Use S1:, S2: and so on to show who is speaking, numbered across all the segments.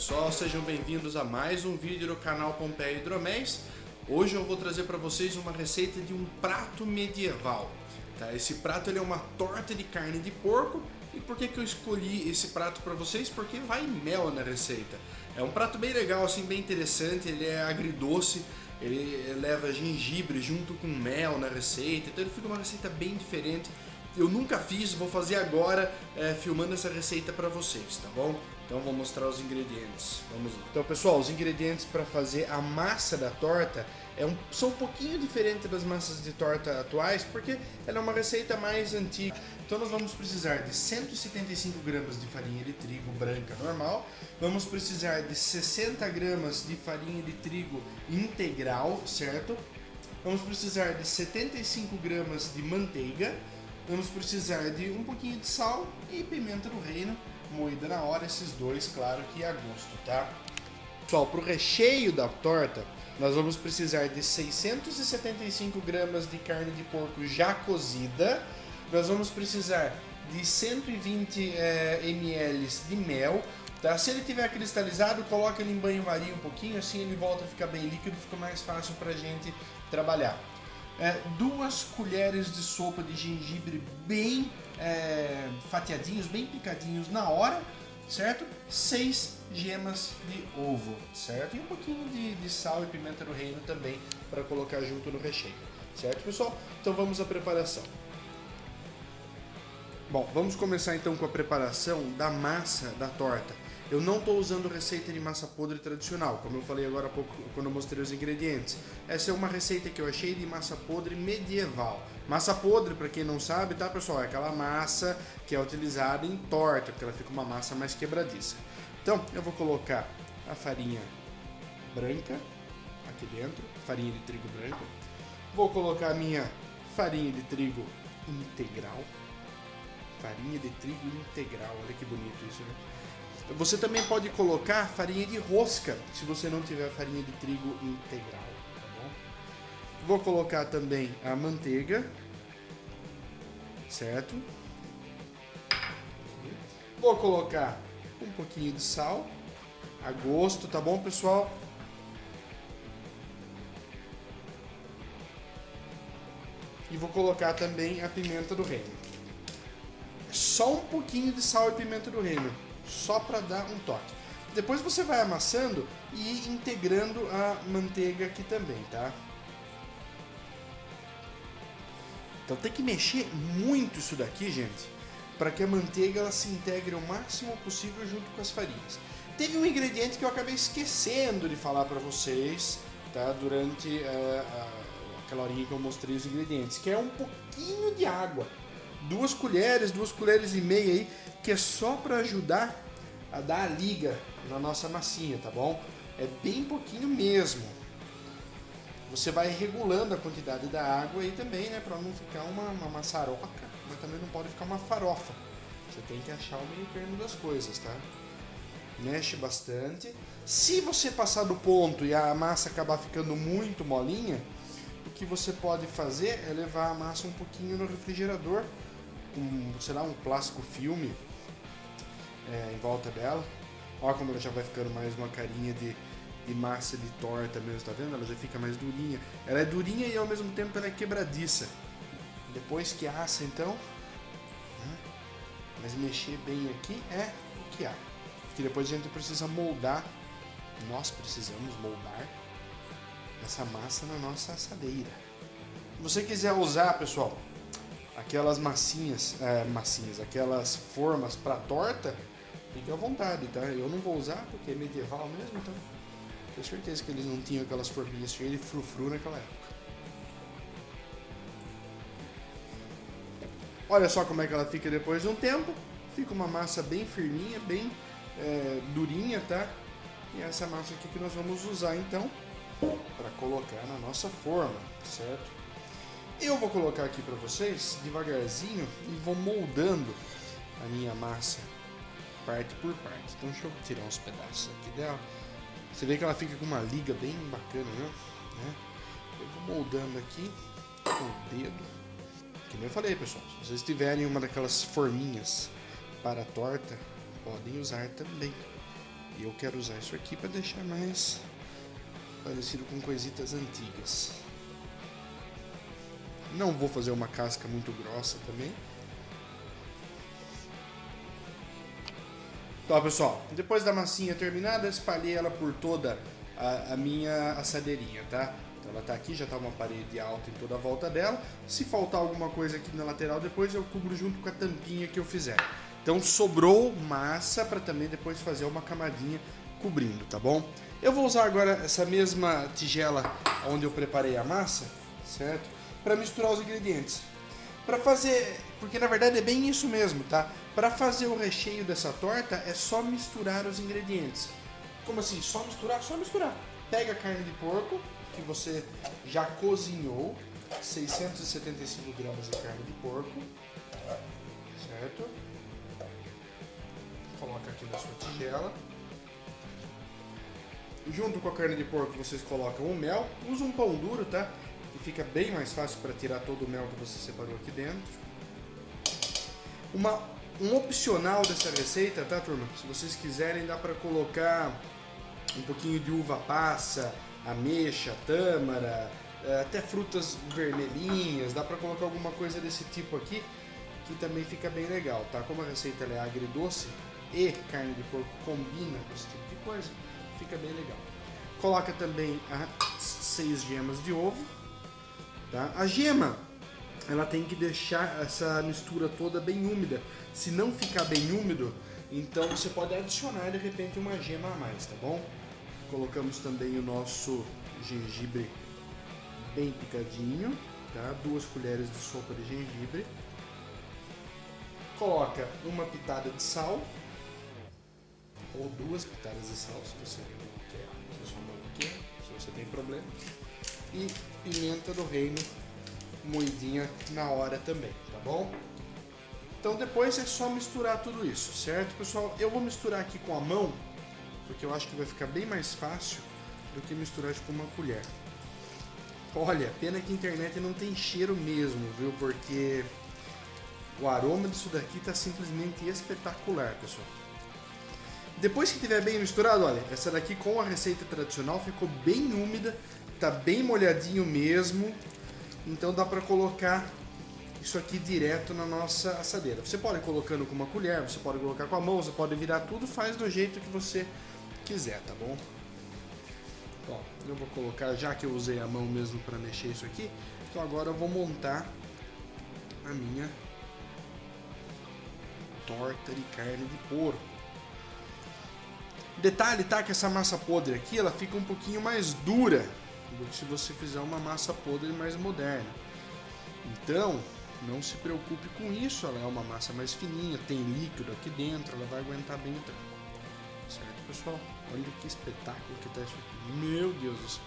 S1: pessoal, sejam bem-vindos a mais um vídeo do canal Pompeia Hidroméis. Hoje eu vou trazer para vocês uma receita de um prato medieval. Tá? Esse prato ele é uma torta de carne de porco. E por que eu escolhi esse prato para vocês? Porque vai mel na receita. É um prato bem legal, assim, bem interessante, ele é agridoce, ele leva gengibre junto com mel na receita, então ele fica uma receita bem diferente. Eu nunca fiz, vou fazer agora filmando essa receita para vocês, tá bom? Então vou mostrar os ingredientes, vamos lá. Então pessoal, os ingredientes para fazer a massa da torta são um pouquinho diferentes das massas de torta atuais, porque ela é uma receita mais antiga. Então nós vamos precisar de 175 gramas de farinha de trigo branca normal, vamos precisar de 60 gramas de farinha de trigo integral, certo? Vamos precisar de 75 gramas de manteiga, vamos precisar de um pouquinho de sal e pimenta do reino, moída na hora, esses dois, claro que a gosto, tá? Pessoal, para o recheio da torta, nós vamos precisar de 675 gramas de carne de porco já cozida, nós vamos precisar de 120 ml de mel, tá? Se ele tiver cristalizado, coloca ele em banho-maria um pouquinho, assim ele volta a ficar bem líquido, fica mais fácil para a gente trabalhar. 2 colheres de sopa de gengibre bem fatiadinhos, bem picadinhos na hora, certo? 6 gemas de ovo, certo? E um pouquinho de sal e pimenta do reino também para colocar junto no recheio, certo, pessoal? Então vamos à preparação. Bom, vamos começar então com a preparação da massa da torta. Eu não estou usando receita de massa podre tradicional, como eu falei agora há pouco quando eu mostrei os ingredientes. Essa é uma receita que eu achei de massa podre medieval. Massa podre, para quem não sabe, tá pessoal, é aquela massa que é utilizada em torta, porque ela fica uma massa mais quebradiça. Então, eu vou colocar a farinha branca aqui dentro, farinha de trigo branca. Vou colocar a minha farinha de trigo integral. Farinha de trigo integral, olha que bonito isso, né? Você também pode colocar farinha de rosca, se você não tiver farinha de trigo integral, tá bom? Vou colocar também a manteiga, certo? Vou colocar um pouquinho de sal, a gosto, tá bom, pessoal? E vou colocar também a pimenta do reino. Só um pouquinho de sal e pimenta do reino, só para dar um toque. Depois você vai amassando e integrando a manteiga aqui também, tá? Então tem que mexer muito isso daqui, gente, para que a manteiga ela se integre o máximo possível junto com as farinhas. Teve um ingrediente que eu acabei esquecendo de falar para vocês, tá? Durante aquela horinha que eu mostrei os ingredientes, que é um pouquinho de água. 2 colheres e meia aí, que é só para ajudar a dar a liga na nossa massinha, tá bom? É bem pouquinho mesmo. Você vai regulando a quantidade da água aí também, né? Para não ficar uma maçaroca, mas também não pode ficar uma farofa. Você tem que achar o meio termo das coisas, tá? Mexe bastante. Se você passar do ponto e a massa acabar ficando muito molinha, o que você pode fazer é levar a massa um pouquinho no refrigerador, com, sei lá, um plástico filme em volta dela. Olha como ela já vai ficando mais uma carinha de massa de torta mesmo, tá vendo? Ela já fica mais durinha. Ela é durinha e ao mesmo tempo ela é quebradiça. Depois que assa então, né? Mas mexer bem aqui é o que há. Que depois a gente precisa moldar, nós precisamos moldar essa massa na nossa assadeira. Se você quiser usar, pessoal, aquelas aquelas formas para torta, fique à vontade, tá? Eu não vou usar porque é medieval mesmo, então tenho certeza que eles não tinham aquelas forminhas cheias de frufru naquela época. Olha só como é que ela fica depois de um tempo. Fica uma massa bem firminha, bem durinha, tá? E essa massa aqui que nós vamos usar então para colocar na nossa forma, certo? Eu vou colocar aqui para vocês devagarzinho e vou moldando a minha massa parte por parte. Então deixa eu tirar uns pedaços aqui dela. Você vê que ela fica com uma liga bem bacana, né? Eu vou moldando aqui com o dedo. Que nem eu falei, pessoal, se vocês tiverem uma daquelas forminhas para a torta, podem usar também. E eu quero usar isso aqui para deixar mais parecido com coisitas antigas. Não vou fazer uma casca muito grossa também. Então, pessoal, depois da massinha terminada, espalhei ela por toda a minha assadeirinha, tá? Então ela tá aqui, já tá uma parede alta em toda a volta dela. Se faltar alguma coisa aqui na lateral, depois eu cubro junto com a tampinha que eu fizer. Então sobrou massa para também depois fazer uma camadinha cobrindo, tá bom? Eu vou usar agora essa mesma tigela onde eu preparei a massa, certo? Para misturar os ingredientes. Para fazer, porque na verdade é bem isso mesmo, tá? Para fazer o recheio dessa torta é só misturar os ingredientes. Como assim? Só misturar? Só misturar. Pega a carne de porco que você já cozinhou, 675 gramas de carne de porco, certo? Coloca aqui na sua tigela. Junto com a carne de porco vocês colocam o mel. Usa um pão duro, tá? Que fica bem mais fácil para tirar todo o mel que você separou aqui dentro. Um opcional dessa receita, tá, turma? Se vocês quiserem, dá para colocar um pouquinho de uva passa, ameixa, tâmara, até frutas vermelhinhas. Dá para colocar alguma coisa desse tipo aqui, que também fica bem legal, tá? Como a receita é agridoce e carne de porco combina com esse tipo de coisa, fica bem legal. Coloca também as 6 gemas de ovo, tá? A gema, ela tem que deixar essa mistura toda bem úmida. Se não ficar bem úmido, então você pode adicionar de repente uma gema a mais, tá bom? Colocamos também o nosso gengibre bem picadinho, tá? 2 colheres de sopa de gengibre. Coloca uma pitada de sal, ou 2 pitadas de sal, se você quer, se sua mão é pequena, se você tem problema. E pimenta do reino moidinha na hora também, tá bom? Então depois é só misturar tudo isso, certo, pessoal? Eu vou misturar aqui com a mão, porque eu acho que vai ficar bem mais fácil do que misturar com uma colher. Olha, pena que a internet não tem cheiro mesmo, viu? Porque o aroma disso daqui tá simplesmente espetacular, pessoal. Depois que tiver bem misturado, olha, essa daqui com a receita tradicional ficou bem úmida, tá bem molhadinho mesmo. Então dá para colocar isso aqui direto na nossa assadeira. Você pode ir colocando com uma colher, você pode colocar com a mão, você pode virar tudo, faz do jeito que você quiser, tá bom? Ó, eu vou colocar, já que eu usei a mão mesmo para mexer isso aqui, então agora eu vou montar a minha torta de carne de porco. Detalhe, tá, que essa massa podre aqui, ela fica um pouquinho mais dura do que se você fizer uma massa podre mais moderna. Então, não se preocupe com isso, ela é uma massa mais fininha, tem líquido aqui dentro, ela vai aguentar bem o tranco. Certo, pessoal? Olha que espetáculo que tá isso aqui. Meu Deus do céu.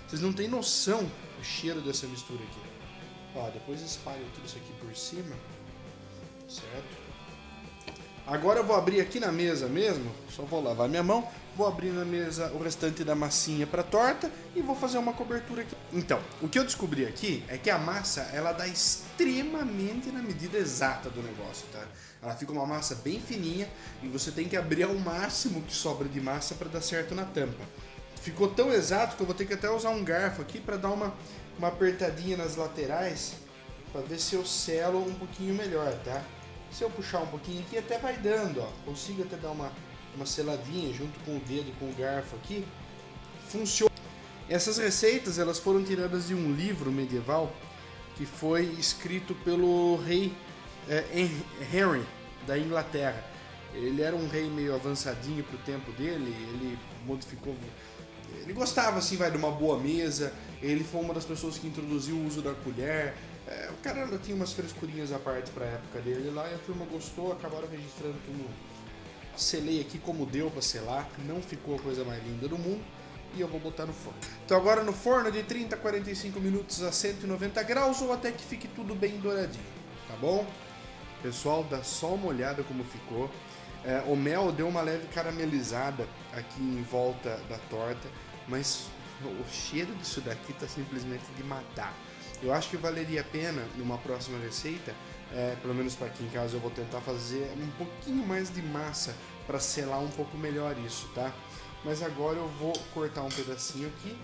S1: Vocês não têm noção do cheiro dessa mistura aqui. Ó, depois espalho tudo isso aqui por cima, certo? Agora eu vou abrir aqui na mesa mesmo, só vou lavar minha mão, vou abrir na mesa o restante da massinha para torta e vou fazer uma cobertura aqui. Então, o que eu descobri aqui é que a massa, ela dá extremamente na medida exata do negócio, tá? Ela fica uma massa bem fininha e você tem que abrir ao máximo que sobra de massa para dar certo na tampa. Ficou tão exato que eu vou ter que até usar um garfo aqui para dar uma apertadinha nas laterais para ver se eu selo um pouquinho melhor, tá? Se eu puxar um pouquinho aqui, até vai dando, ó. Consigo até dar uma seladinha junto com o dedo, com o garfo aqui. Funciona. Essas receitas, elas foram tiradas de um livro medieval que foi escrito pelo rei Henry, da Inglaterra. Ele era um rei meio avançadinho pro tempo dele, ele modificou... Ele gostava, assim, de uma boa mesa. Ele foi uma das pessoas que introduziu o uso da colher. O cara tinha umas frescurinhas à parte pra época dele lá e a turma gostou, acabaram registrando tudo. Selei aqui como deu pra selar, não ficou a coisa mais linda do mundo e eu vou botar no forno. Então agora no forno de 30 a 45 minutos a 190 graus ou até que fique tudo bem douradinho, tá bom? Pessoal, dá só uma olhada como ficou. O mel deu uma leve caramelizada aqui em volta da torta, mas o cheiro disso daqui tá simplesmente de matar. Eu acho que valeria a pena, numa próxima receita, pelo menos para aqui em casa eu vou tentar fazer um pouquinho mais de massa para selar um pouco melhor isso, tá? Mas agora eu vou cortar um pedacinho aqui,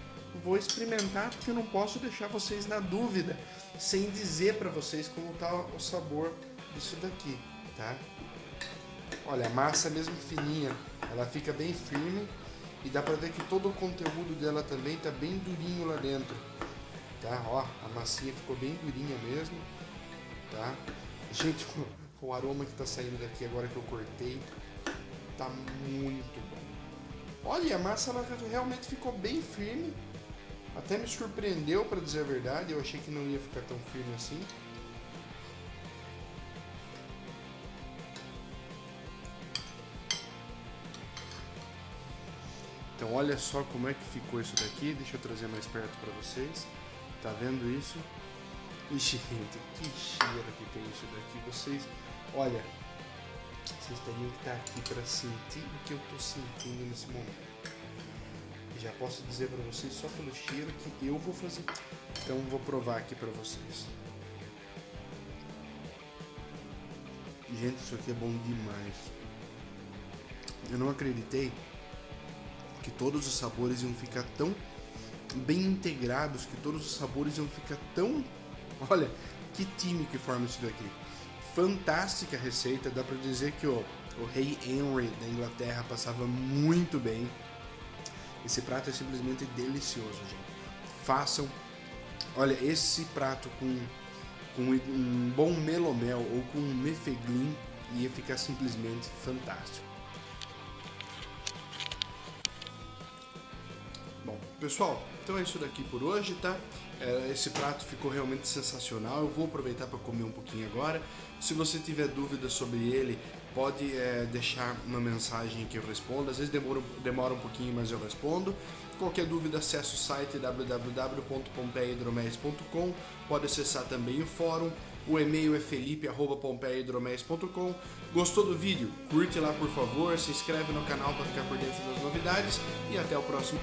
S1: vou experimentar porque eu não posso deixar vocês na dúvida sem dizer para vocês como tá o sabor disso daqui, tá? Olha, a massa mesmo fininha, ela fica bem firme e dá para ver que todo o conteúdo dela também tá bem durinho lá dentro, tá? Ó, a massinha ficou bem durinha mesmo, tá? Gente, o aroma que tá saindo daqui agora que eu cortei tá muito bom. Olha, a massa ela realmente ficou bem firme. Até me surpreendeu, para dizer a verdade. Eu achei que não ia ficar tão firme assim. Então olha só como é que ficou isso daqui. Deixa eu trazer mais perto para vocês. Tá vendo isso? E gente, que cheiro que tem isso daqui. Vocês, olha, vocês teriam que estar aqui para sentir o que eu tô sentindo nesse momento. E já posso dizer para vocês só pelo cheiro que eu vou fazer. Então vou provar aqui para vocês. Gente, isso aqui é bom demais. Eu não acreditei que todos os sabores iam ficar tão bem integrados, que todos os sabores iam ficar tão... Olha, que time que forma isso daqui. Fantástica receita, dá pra dizer que o rei Henry da Inglaterra passava muito bem. Esse prato é simplesmente delicioso, gente. Façam. Olha, esse prato com um bom melomel ou com um mefeglin ia ficar simplesmente fantástico. Bom, pessoal, então é isso daqui por hoje, tá? Esse prato ficou realmente sensacional. Eu vou aproveitar para comer um pouquinho agora. Se você tiver dúvidas sobre ele, pode deixar uma mensagem que eu respondo. Às vezes demora um pouquinho, mas eu respondo. Qualquer dúvida, acesse o site www.pompeiahidromeis.com. Pode acessar também o fórum. O e-mail é felipe@pompeiahidromeis.com. Gostou do vídeo? Curte lá, por favor. Se inscreve no canal para ficar por dentro das novidades. E até o próximo.